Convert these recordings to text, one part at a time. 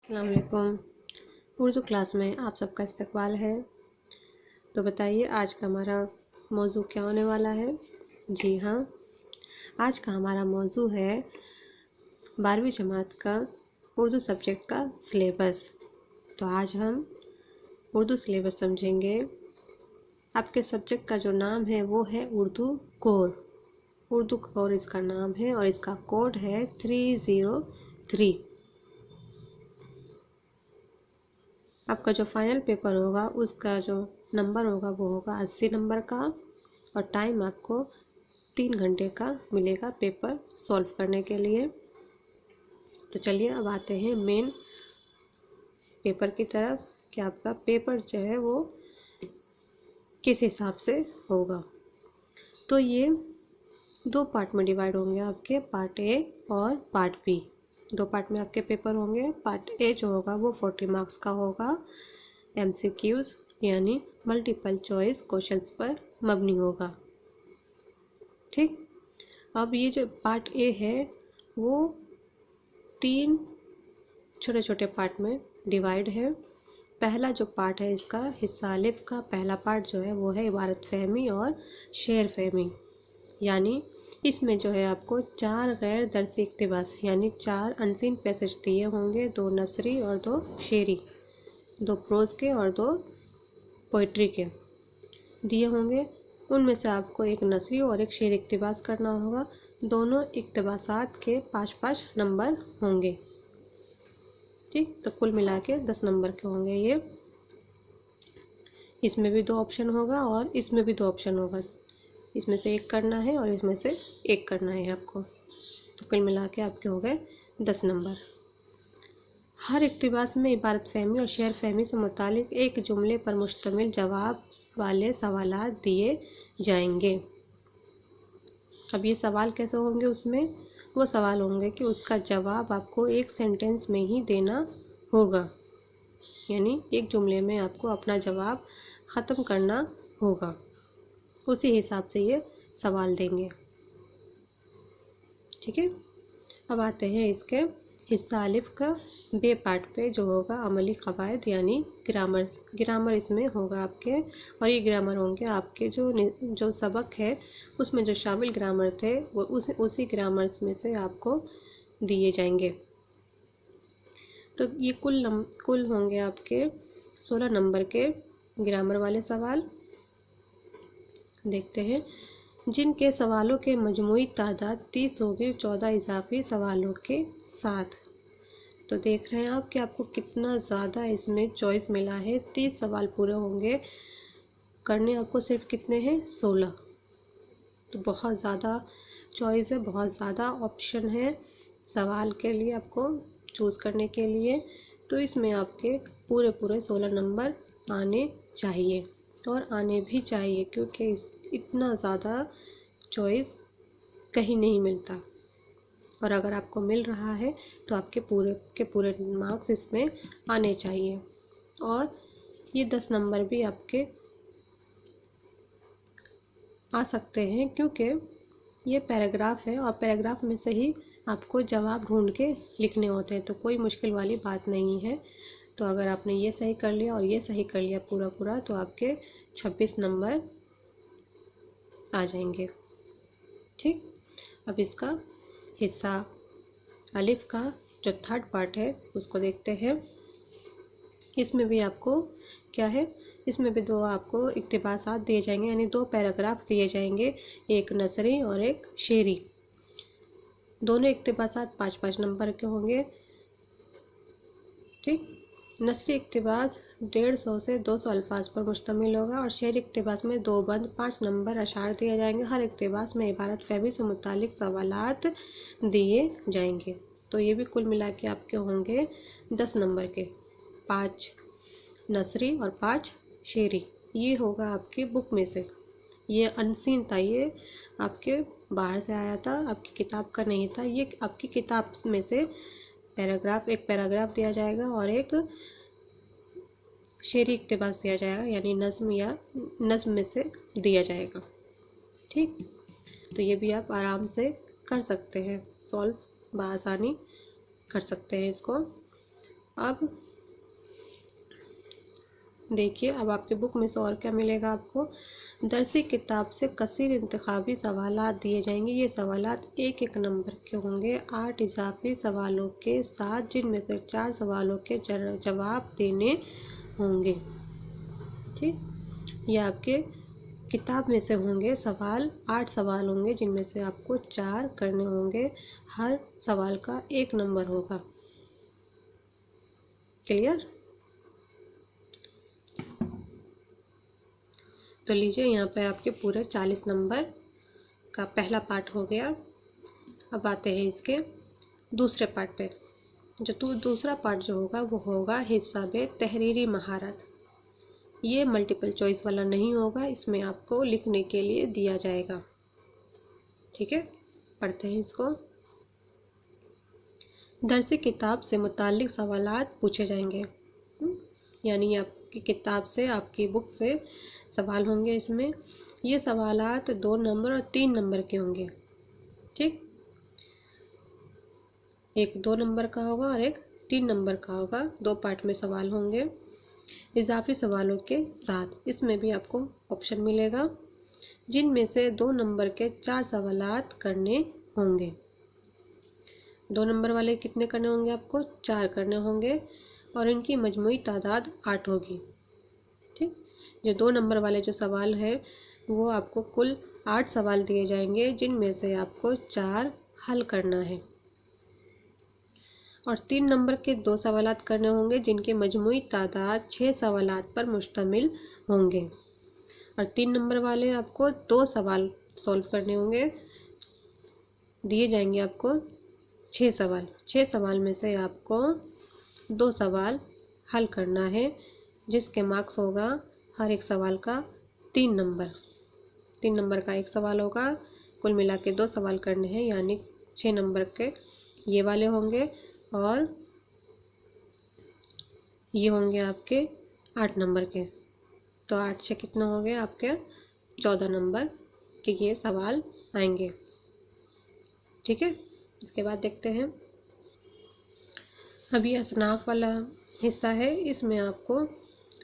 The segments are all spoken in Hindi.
अस्सलाम वालेकुम। उर्दू क्लास में आप सबका इस्तकबाल है। तो बताइए आज का हमारा मौजू क्या होने वाला है। जी हाँ, आज का हमारा मौजू है 12वीं जमात का उर्दू सब्जेक्ट का सिलेबस। तो आज हम उर्दू सिलेबस समझेंगे। आपके सब्जेक्ट का जो नाम है वो है उर्दू कोर। उर्दू कोर इसका नाम है और इसका कोड है 303। आपका जो फाइनल पेपर होगा उसका जो नंबर होगा वो होगा 80 नंबर का और टाइम आपको 3 घंटे का मिलेगा पेपर सॉल्व करने के लिए। तो चलिए अब आते हैं मेन पेपर की तरफ कि आपका पेपर जो है वो किस हिसाब से होगा। तो ये दो पार्ट में डिवाइड होंगे आपके, पार्ट ए और पार्ट बी। दो पार्ट में आपके पेपर होंगे। पार्ट ए जो होगा वो 40 मार्क्स का होगा, MCQs यानी मल्टीपल चॉइस क्वेश्चंस पर मबनी होगा। ठीक, अब ये जो पार्ट ए है वो 3 छोटे छोटे पार्ट में डिवाइड है। पहला जो पार्ट है इसका हिस्सा अलिफ का पहला पार्ट जो है वो है इबारत फहमी और शेर फहमी, यानी इसमें जो है आपको 4 गैर दरसी इक्तिबास यानी 4 अनसीन पैसेज दिए होंगे, 2 नसरी और 2 शेरी, 2 प्रोज के और 2 पोइट्री के दिए होंगे। उनमें से आपको एक नसरी और एक शेर इक्तिबास करना होगा। दोनों इक्तिबासात के 5-5 नंबर होंगे। ठीक, तो कुल मिला के 10 नंबर के होंगे ये। इसमें भी 2 ऑप्शन होगा और इसमें भी 2 ऑप्शन होगा। इसमें से एक करना है और इसमें से एक करना है आपको। तो कुल मिला के आपके हो गए 10 नंबर। हर इक्तिबास में इबारत फहमी और शेर फहमी से मुतालिक एक जुमले पर मुश्तमिल जवाब वाले सवालात दिए जाएंगे। अब ये सवाल कैसे होंगे, उसमें वो सवाल होंगे कि उसका जवाब आपको एक सेंटेंस में ही देना होगा, यानी एक जुमले में आपको अपना जवाब ख़त्म करना होगा। उसी हिसाब से ये सवाल देंगे। ठीक है, अब आते हैं इसके हिस्सा अलिफ का बे पार्ट पे जो होगा अमली क़वायद यानी ग्रामर। ग्रामर इसमें होगा आपके, और ये ग्रामर होंगे आपके जो सबक है उसमें जो शामिल ग्रामर थे वो उसी ग्रामर में से आपको दिए जाएंगे। तो ये कुल होंगे आपके 16 नंबर के ग्रामर वाले सवाल। देखते हैं, जिनके सवालों के मजमूई तादाद 30 होगी 14 इजाफी सवालों के साथ। तो देख रहे हैं आप कि आपको कितना ज़्यादा इसमें चॉइस मिला है। 30 सवाल पूरे होंगे, करने आपको सिर्फ कितने हैं 16। तो बहुत ज़्यादा चॉइस है, बहुत ज़्यादा ऑप्शन है सवाल के लिए आपको चूज़ करने के लिए। तो इसमें आपके पूरे 16 नंबर आने चाहिए और आने भी चाहिए, क्योंकि इतना ज़्यादा चॉइस कहीं नहीं मिलता। और अगर आपको मिल रहा है तो आपके पूरे मार्क्स इसमें आने चाहिए। और ये 10 नंबर भी आपके आ सकते हैं, क्योंकि ये पैराग्राफ है और पैराग्राफ में से ही आपको जवाब ढूंढ के लिखने होते हैं, तो कोई मुश्किल वाली बात नहीं है। तो अगर आपने ये सही कर लिया और ये सही कर लिया पूरा तो आपके 26 नंबर आ जाएंगे। ठीक, अब इसका हिस्सा अलिफ का जो थर्ड पार्ट है उसको देखते हैं। इसमें भी आपको क्या है, इसमें भी 2 आपको इक्तिबासात दिए जाएंगे, यानी 2 पैराग्राफ दिए जाएंगे, एक नसरी और एक शेरी। दोनों इक्तिबासात 5-5 नंबर के होंगे। ठीक, नसरी इक्तिबास 150 से 200 अल्फाज पर मुश्तमिल होगा और शेर इक्तिबास में 2 बंद 5 नंबर अशार दिए जाएंगे। हर इक्तिबास में इबारत फहमी से मुतालिक सवालात दिए जाएंगे। तो ये भी कुल मिला के आपके होंगे 10 नंबर के, 5 नसरी और 5 शेरी। ये होगा आपकी बुक में से, ये अनसीन था, ये आपके बाहर से आया था, आपकी किताब का नहीं था। ये आपकी किताब में से एक पैराग्राफ दिया जाएगा और एक शेरी इक्तिबास दिया जाएगा, यानी नज़्म या नज़्म में से दिया जाएगा। ठीक, तो ये भी आप आराम से कर सकते हैं, सॉल्व बआसानी कर सकते हैं इसको। अब देखिए, अब आपके बुक में से और क्या मिलेगा आपको। दरसी किताब से कसीर इंतखाबी सवालात दिए जाएंगे। ये सवालात एक एक नंबर के होंगे 8 इजाफी सवालों के साथ, जिनमें से 4 सवालों के जवाब देने होंगे। ठीक, ये आपके किताब में से होंगे सवाल, 8 सवाल होंगे जिनमें से आपको 4 करने होंगे। हर सवाल का 1 नंबर होगा। क्लियर? तो लीजिए, यहाँ पे आपके पूरे 40 नंबर का पहला पार्ट हो गया। अब आते हैं इसके दूसरे पार्ट पे। जो दूसरा पार्ट जो होगा वो होगा हिसाब तहरीरी महारत। ये मल्टीपल चॉइस वाला नहीं होगा, इसमें आपको लिखने के लिए दिया जाएगा। ठीक है, पढ़ते हैं इसको। दरसी किताब से मुताल्लिक सवालात पूछे जाएंगे। यानी आपकी किताब से, आपकी बुक से सवाल होंगे। इसमें ये सवालात 2 नंबर और 3 नंबर के होंगे। ठीक, एक 2 नंबर का होगा और एक 3 नंबर का होगा। 2 पार्ट में सवाल होंगे इजाफी सवालों के साथ। इसमें भी आपको ऑप्शन मिलेगा, जिनमें से 2 नंबर के 4 सवालात करने होंगे। 2 नंबर वाले कितने करने होंगे आपको? 4 करने होंगे, और इनकी मजमूई तादाद 8 होगी। ठीक, जो 2 नंबर वाले जो सवाल है वो आपको कुल 8 सवाल दिए जाएंगे, जिनमें से आपको 4 हल करना है, और 3 नंबर के 2 सवालात करने होंगे, जिनकी मजमूई तादाद 6 सवालात पर मुश्तमिल होंगे। और 3 नंबर वाले आपको 2 सवाल सॉल्व करने होंगे, दिए जाएंगे आपको 6 सवाल। 6 सवाल में से आपको 2 सवाल हल करना है, जिसके मार्क्स होगा हर एक सवाल का 3 नंबर। 3 नंबर का एक सवाल होगा, कुल मिला के 2 सवाल करने हैं, यानी 6 नंबर के ये वाले होंगे, और ये होंगे आपके 8 नंबर के। तो 8 से कितना हो गया आपके 14 नंबर के ये सवाल आएंगे। ठीक है, इसके बाद देखते हैं। अभी असनाफ वाला हिस्सा है, इसमें आपको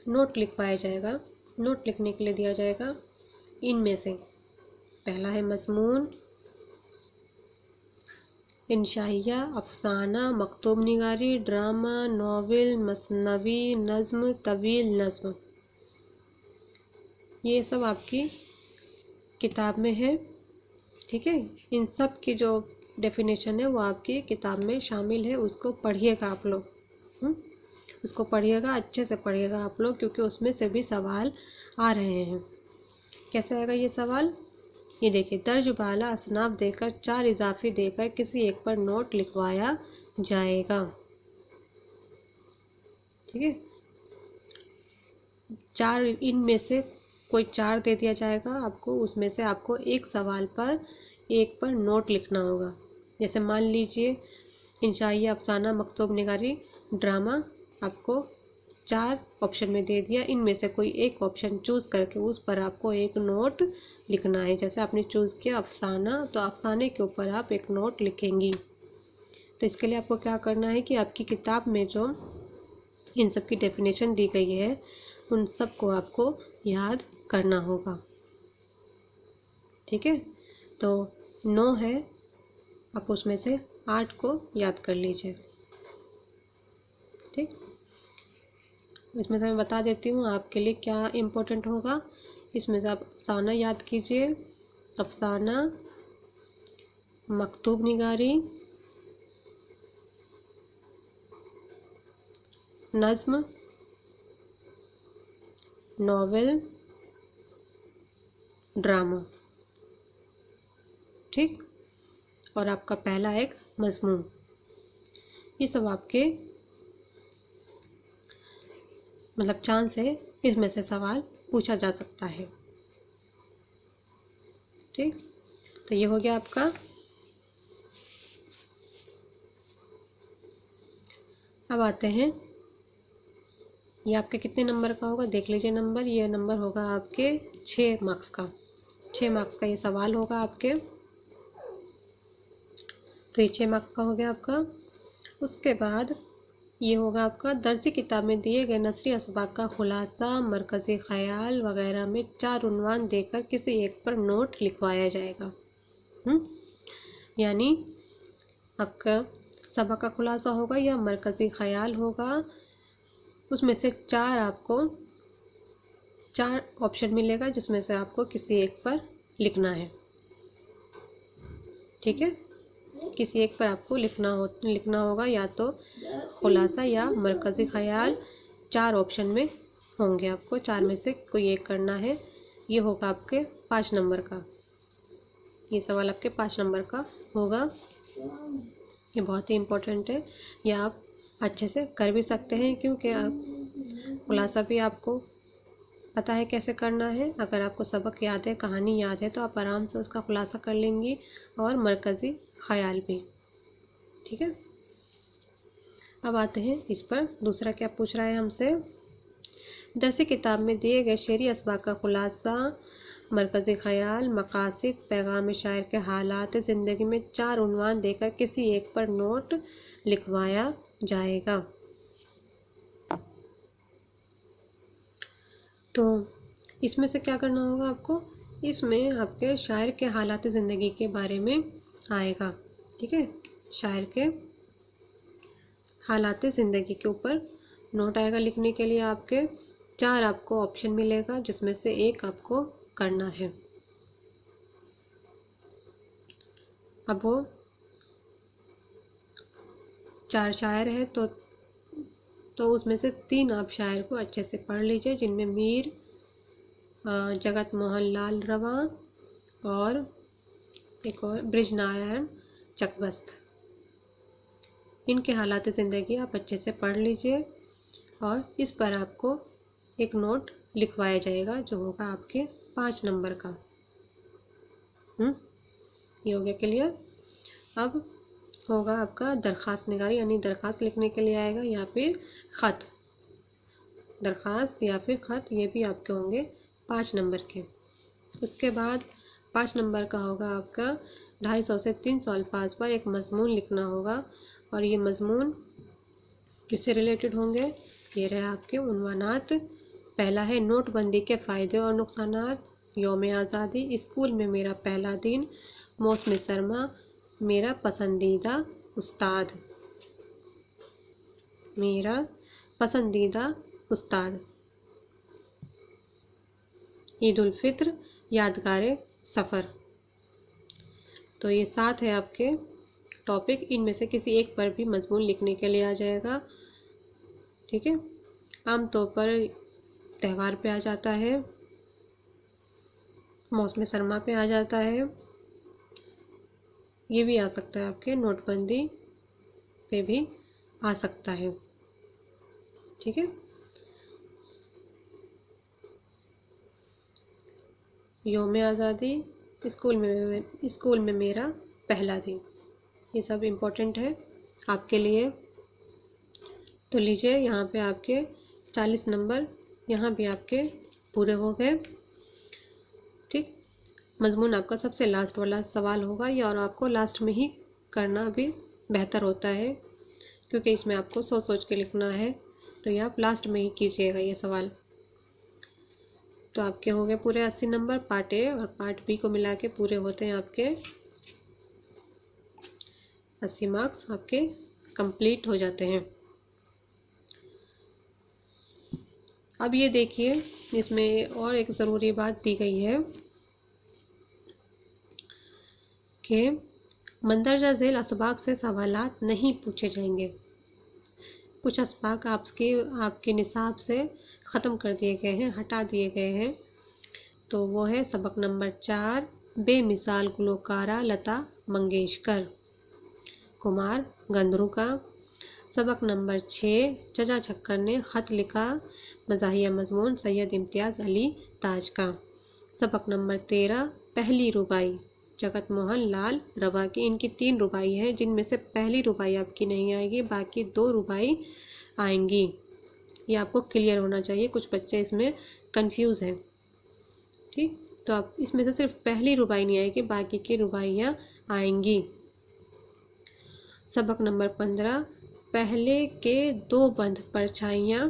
नोट लिखवाया जाएगा। नोट लिखने के लिए दिया जाएगा, इनमें से पहला है मज़मून, इंशाइया, अफसाना, मकतूब निगारी, ड्रामा, नावल, मसनवी, नज़्म, तवील नज़्म। ये सब आपकी किताब में है। ठीक है, इन सब की जो डेफिनेशन है वो आपकी किताब में शामिल है। उसको पढ़िएगा आप लोग, उसको पढ़िएगा, अच्छे से पढ़िएगा आप लोग, क्योंकि उसमें से भी सवाल आ रहे हैं। कैसे आएगा ये सवाल? ये देखिए, दर्ज बाला असनाफ देकर 4 इजाफी देकर किसी एक पर नोट लिखवाया जाएगा। ठीक है, 4 इनमें से कोई 4 दे दिया जाएगा आपको, उसमें से आपको एक सवाल पर एक पर नोट लिखना होगा। जैसे मान लीजिए इंशाइया, अफसाना, मकतूब निगारी, ड्रामा, आपको 4 ऑप्शन में दे दिया, इनमें से कोई एक ऑप्शन चूज़ करके उस पर आपको एक नोट लिखना है। जैसे आपने चूज़ किया अफसाना, तो अफसाने के ऊपर आप एक नोट लिखेंगी। तो इसके लिए आपको क्या करना है कि आपकी किताब में जो इन सब की डेफिनेशन दी गई है, उन सब को आपको याद करना होगा। ठीक है, तो 9 है, आप उसमें से 8 को याद कर लीजिए। ठीक, इसमें से मैं बता देती हूँ आपके लिए क्या इम्पोर्टेंट होगा। इसमें से आप अफसाना याद कीजिए, अफसाना, मकतूब निगारी, नज़्म, नावल, ड्रामा। ठीक, और आपका पहला एक मज़मून। ये सब आपके मतलब चांस है, इसमें से सवाल पूछा जा सकता है। ठीक, तो ये हो गया आपका। अब आते हैं, ये आपके कितने नंबर का होगा देख लीजिए नंबर। ये नंबर होगा आपके 6 मार्क्स का। 6 मार्क्स का ये सवाल होगा आपके। तो ये 6 मार्क्स का हो गया आपका। उसके बाद ये होगा आपका दर्सी किताब में दिए गए नसरी असबाक का खुलासा मरकज़ी ख़याल वगैरह में 4 उन्वान देकर किसी एक पर नोट लिखवाया जाएगा। यानी आपका सबक का खुलासा होगा या मरकज़ी ख़याल होगा, उसमें से 4 ऑप्शन मिलेगा जिसमें से आपको किसी एक पर लिखना है। ठीक है, किसी एक पर आपको लिखना होगा, या तो खुलासा या मरकज़ी ख़याल। 4 ऑप्शन में होंगे, आपको 4 में से कोई एक करना है। ये होगा आपके 5 नंबर का, ये सवाल आपके 5 नंबर का होगा। ये बहुत ही इम्पोर्टेंट है, ये आप अच्छे से कर भी सकते हैं क्योंकि खुलासा भी आपको पता है कैसे करना है। अगर आपको सबक याद है, कहानी याद है, तो आप आराम से उसका खुलासा कर लेंगी, और मरकज़ी ख़याल भी। ठीक है, अब आते हैं इस पर। दूसरा क्या पूछ रहा है हमसे, दरसी किताब में दिए गए शेरी असबाक का खुलासा मरकज़ी ख़याल मकासिद पैगाम शायर के हालात ज़िंदगी में 4 उन्वान देकर किसी एक पर नोट लिखवाया जाएगा। तो इसमें से क्या करना होगा आपको, इसमें आपके शायर के हालात ज़िंदगी के बारे में आएगा। ठीक है, शायर के हालात ज़िंदगी के ऊपर नोट आएगा लिखने के लिए। आपके 4 आपको ऑप्शन मिलेगा जिसमें से एक आपको करना है। अब वो 4 शायर है तो उसमें से 3 आप शायर को अच्छे से पढ़ लीजिए, जिनमें मीर जगत मोहन लाल रवा और एक और बृजनारायण चकबस्त। इनके हालात ज़िंदगी आप अच्छे से पढ़ लीजिए, और इस पर आपको एक नोट लिखवाया जाएगा जो होगा आपके 5 नंबर का। ये हो गया क्लियर। अब होगा आपका दरख्वास्त निगारी, यानी दरख्वास्त लिखने के लिए आएगा, या फिर ख़त। दरख्वास्त या फिर ख़त, ये भी आपके होंगे 5 नंबर के। उसके बाद 5 नंबर का होगा आपका 250 से 300 अल्फाज पर एक मज़मून लिखना होगा, और ये मज़मून किससे रिलेटेड होंगे, ये रहे आपके उन्वानात। पहला है नोटबंदी के फ़ायदे और नुकसानात, यौम आज़ादी, स्कूल में मेरा पहला दिन, मौसम सरमा, मेरा पसंदीदा उस्ताद। मेरा पसंदीदा उस्ताद, ईद उल फित्र, यादगार सफ़र। तो ये 7 है आपके टॉपिक, इनमें से किसी एक पर भी मजमून लिखने के लिए आ जाएगा। ठीक है, आमतौर पर त्यौहार पे आ जाता है, मौसम सरमा पे आ जाता है, ये भी आ सकता है आपके नोटबंदी पे भी आ सकता है। ठीक है, यौम आज़ादी, स्कूल में मेरा पहला दिन, ये सब इम्पोर्टेंट है आपके लिए। तो लीजिए, यहाँ पे आपके 40 नंबर यहाँ भी आपके पूरे हो गए। ठीक, मजमून आपका सबसे लास्ट वाला सवाल होगा, ये और आपको लास्ट में ही करना भी बेहतर होता है, क्योंकि इसमें आपको सोच सोच के लिखना है, तो ये आप लास्ट में ही कीजिएगा ये सवाल। तो आपके हो गए पूरे 80 नंबर। पार्ट ए और पार्ट बी को मिला के पूरे होते हैं आपके 80 मार्क्स आपके कंप्लीट हो जाते हैं। अब ये देखिए, इसमें और एक ज़रूरी बात दी गई है कि मंदरजा झेल असबाक से सवालात नहीं पूछे जाएंगे। कुछ असबाक आपके निसाब से ख़त्म कर दिए गए हैं, हटा दिए गए हैं। तो वो है सबक नंबर 4, बेमिसाल गुलकारा लता मंगेशकर, कुमार गंधरू का। सबक नंबर 6, चचा छक्कर ने ख़त लिखा, मज़ाहिया मज़मून सैयद इम्तियाज़ अली ताज का। सबक नंबर 13, पहली रुबाई, जगत मोहन लाल रवा की। इनकी 3 रुबाई हैं, जिनमें से पहली रुबाई आपकी नहीं आएगी, बाकी 2 रुबाई आएंगी। ये आपको क्लियर होना चाहिए, कुछ बच्चे इसमें कंफ्यूज हैं। ठीक, तो आप इसमें से सिर्फ पहली रुबाई नहीं आएगी, बाकी की रुबाइयाँ आएंगी। सबक नंबर 15, पहले के 2 बंद परछाइयाँ,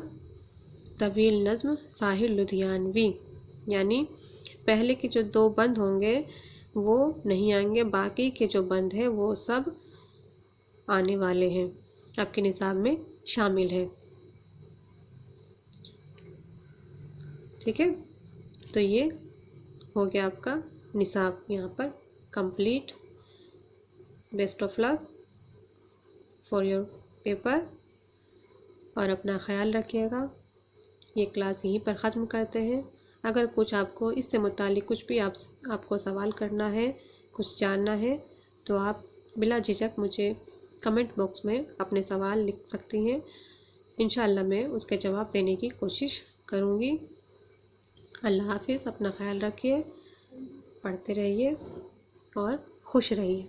तवील नज़्म साहिर लुधियानवी। यानी पहले के जो 2 बंद होंगे वो नहीं आएंगे, बाकी के जो बंद है वो सब आने वाले हैं, आपके निसाब में शामिल है। ठीक है, तो ये हो गया आपका निसाब यहाँ पर complete. Best of luck for your paper और अपना ख्याल रखिएगा। ये क्लास यहीं पर ख़त्म करते हैं। अगर कुछ आपको इससे मुतालिक कुछ भी आपको सवाल करना है, कुछ जानना है, तो आप बिला झिझक मुझे कमेंट बॉक्स में अपने सवाल लिख सकती हैं। इंशाअल्लाह मैं उसके जवाब देने की कोशिश करूँगी। अल्लाह हाफिज़, अपना ख्याल रखिए, पढ़ते रहिए और खुश रहिए।